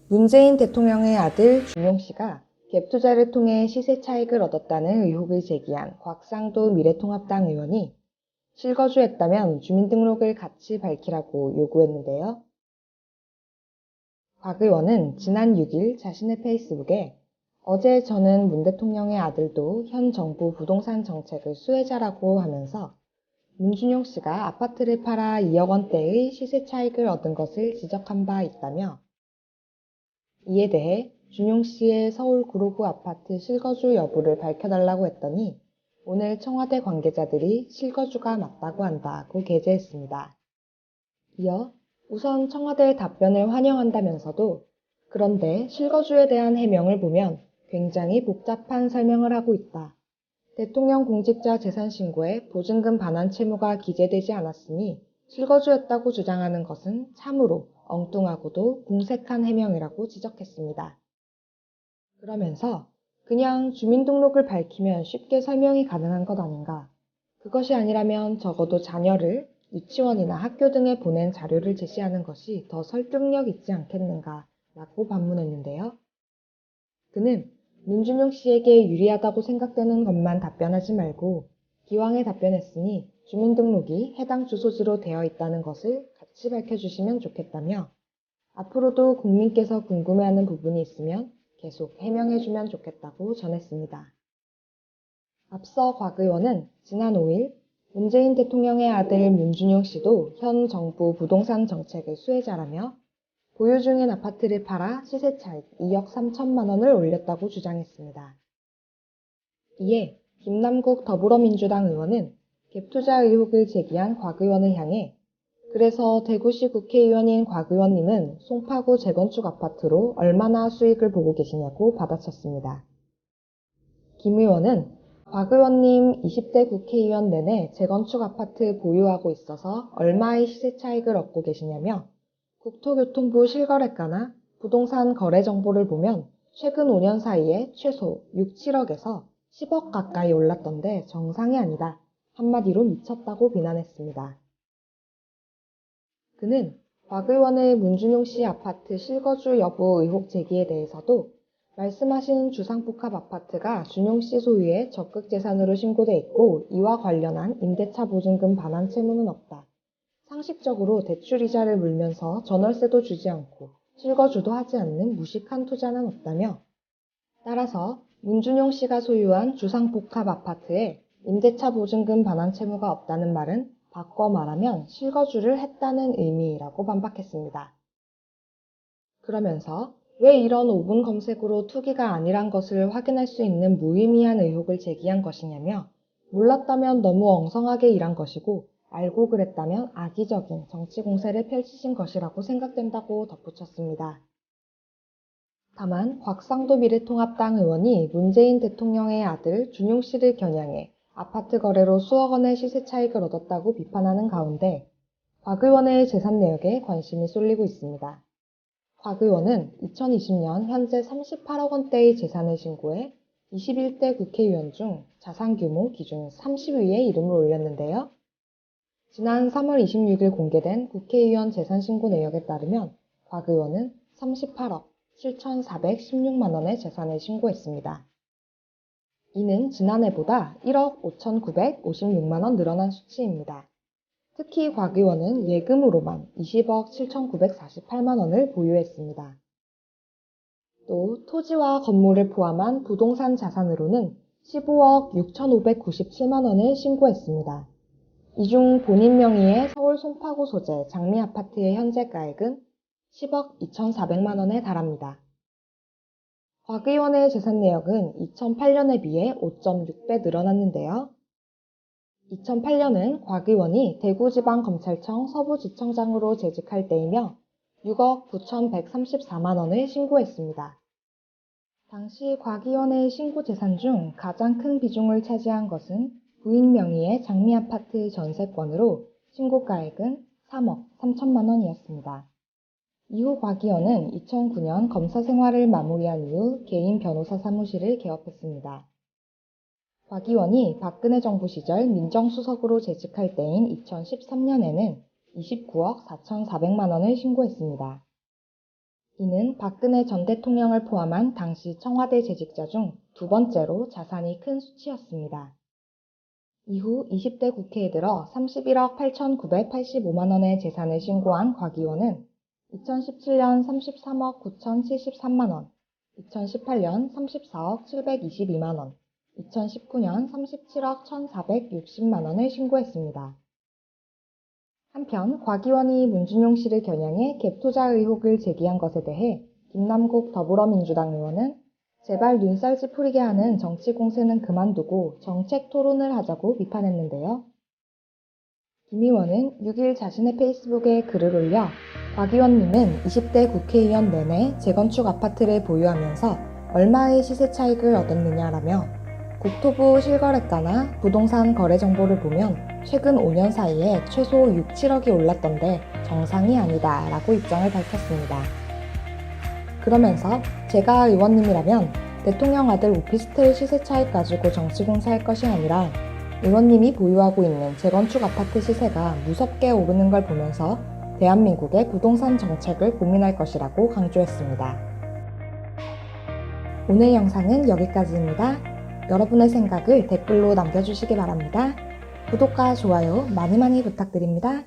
문재인 대통령의 아들 준용 씨가 갭 투자를 통해 시세 차익을 얻었다는 의혹을 제기한 곽상도 미래통합당 의원이 실거주했다면 주민등록을 같이 밝히라고 요구했는데요. 곽 의원은 지난 6일 자신의 페이스북에 어제 저는 문 대통령의 아들도 현 정부 부동산 정책의 수혜자라고 하면서 문준용 씨가 아파트를 팔아 2억 원대의 시세 차익을 얻은 것을 지적한 바 있다며 이에 대해 준용 씨의 서울 구로구 아파트 실거주 여부를 밝혀달라고 했더니 오늘 청와대 관계자들이 실거주가 맞다고 한다고 게재했습니다. 이어 우선 청와대의 답변을 환영한다면서도 그런데 실거주에 대한 해명을 보면 굉장히 복잡한 설명을 하고 있다. 대통령 공직자 재산 신고에 보증금 반환 채무가 기재되지 않았으니 실거주했다고 주장하는 것은 참으로 엉뚱하고도 궁색한 해명이라고 지적했습니다. 그러면서 그냥 주민등록을 밝히면 쉽게 설명이 가능한 것 아닌가. 그것이 아니라면 적어도 자녀를 유치원이나 학교 등에 보낸 자료를 제시하는 것이 더 설득력 있지 않겠는가 라고 반문했는데요. 그는 문준용 씨에게 유리하다고 생각되는 것만 답변하지 말고 기왕에 답변했으니 주민등록이 해당 주소지로 되어 있다는 것을 같이 밝혀주시면 좋겠다며 앞으로도 국민께서 궁금해하는 부분이 있으면 계속 해명해주면 좋겠다고 전했습니다. 앞서 곽 의원은 지난 5일 문재인 대통령의 아들 문준용 씨도 현 정부 부동산 정책의 수혜자라며 보유 중인 아파트를 팔아 시세 차익 2억 3천만 원을 올렸다고 주장했습니다. 이에 김남국 더불어민주당 의원은 갭투자 의혹을 제기한 곽 의원을 향해 그래서 대구시 국회의원인 곽 의원님은 송파구 재건축 아파트로 얼마나 수익을 보고 계시냐고 받아쳤습니다. 김 의원은 곽 의원님 20대 국회의원 내내 재건축 아파트 보유하고 있어서 얼마의 시세 차익을 얻고 계시냐며 국토교통부 실거래가나 부동산 거래 정보를 보면 최근 5년 사이에 최소 6, 7억에서 10억 가까이 올랐던데 정상이 아니다. 한마디로 미쳤다고 비난했습니다. 그는 곽 의원의 문준용 씨 아파트 실거주 여부 의혹 제기에 대해서도 말씀하신 주상복합 아파트가 준용 씨 소유의 적극 재산으로 신고돼 있고 이와 관련한 임대차 보증금 반환 채무는 없다. 상식적으로 대출이자를 물면서 전월세도 주지 않고 실거주도 하지 않는 무식한 투자는 없다며 따라서 문준용 씨가 소유한 주상복합 아파트에 임대차 보증금 반환 채무가 없다는 말은 바꿔 말하면 실거주를 했다는 의미라고 반박했습니다. 그러면서 왜 이런 5분 검색으로 투기가 아니란 것을 확인할 수 있는 무의미한 의혹을 제기한 것이냐며 몰랐다면 너무 엉성하게 일한 것이고 알고 그랬다면 악의적인 정치 공세를 펼치신 것이라고 생각된다고 덧붙였습니다. 다만 곽상도 미래통합당 의원이 문재인 대통령의 아들 준용 씨를 겨냥해 아파트 거래로 수억 원의 시세 차익을 얻었다고 비판하는 가운데 곽 의원의 재산 내역에 관심이 쏠리고 있습니다. 곽 의원은 2020년 현재 38억 원대의 재산을 신고해 21대 국회의원 중 자산 규모 기준 30위에 이름을 올렸는데요. 지난 3월 26일 공개된 국회의원 재산 신고 내역에 따르면 곽 의원은 38억 7,416만 원의 재산을 신고했습니다. 이는 지난해보다 1억 5,956만 원 늘어난 수치입니다. 특히 곽 의원은 예금으로만 20억 7,948만 원을 보유했습니다. 또 토지와 건물을 포함한 부동산 자산으로는 15억 6,597만 원을 신고했습니다. 이 중 본인 명의의 서울 송파구 소재 장미아파트의 현재 가액은 10억 2,400만 원에 달합니다. 곽 의원의 재산 내역은 2008년에 비해 5.6배 늘어났는데요. 2008년은 곽 의원이 대구지방검찰청 서부지청장으로 재직할 때이며 6억 9,134만 원을 신고했습니다. 당시 곽 의원의 신고 재산 중 가장 큰 비중을 차지한 것은 부인 명의의 장미아파트 전세권으로 신고가액은 3억 3천만 원이었습니다. 이후 곽 의원은 2009년 검사 생활을 마무리한 이후 개인 변호사 사무실을 개업했습니다. 곽 의원이 박근혜 정부 시절 민정수석으로 재직할 때인 2013년에는 29억 4,400만 원을 신고했습니다. 이는 박근혜 전 대통령을 포함한 당시 청와대 재직자 중 두 번째로 자산이 큰 수치였습니다. 이후 20대 국회에 들어 31억 8,985만 원의 재산을 신고한 곽 의원은 2017년 33억 9,073만 원, 2018년 34억 722만 원, 2019년 37억 1,460만 원을 신고했습니다. 한편 곽 의원이 문준용 씨를 겨냥해 갭투자 의혹을 제기한 것에 대해 김남국 더불어민주당 의원은 제발 눈살집 풀리게 하는 정치 공세는 그만두고 정책 토론을 하자고 비판했는데요. 김 의원은 6일 자신의 페이스북에 글을 올려 곽 의원님은 20대 국회의원 내내 재건축 아파트를 보유하면서 얼마의 시세 차익을 얻었느냐라며 국토부 실거래가나 부동산 거래 정보를 보면 최근 5년 사이에 최소 6, 7억이 올랐던데 정상이 아니다 라고 입장을 밝혔습니다. 그러면서 제가 의원님이라면 대통령 아들 오피스텔 시세 차익 가지고 정치공사할 것이 아니라 의원님이 보유하고 있는 재건축 아파트 시세가 무섭게 오르는 걸 보면서 대한민국의 부동산 정책을 고민할 것이라고 강조했습니다. 오늘 영상은 여기까지입니다. 여러분의 생각을 댓글로 남겨주시기 바랍니다. 구독과 좋아요 많이 부탁드립니다.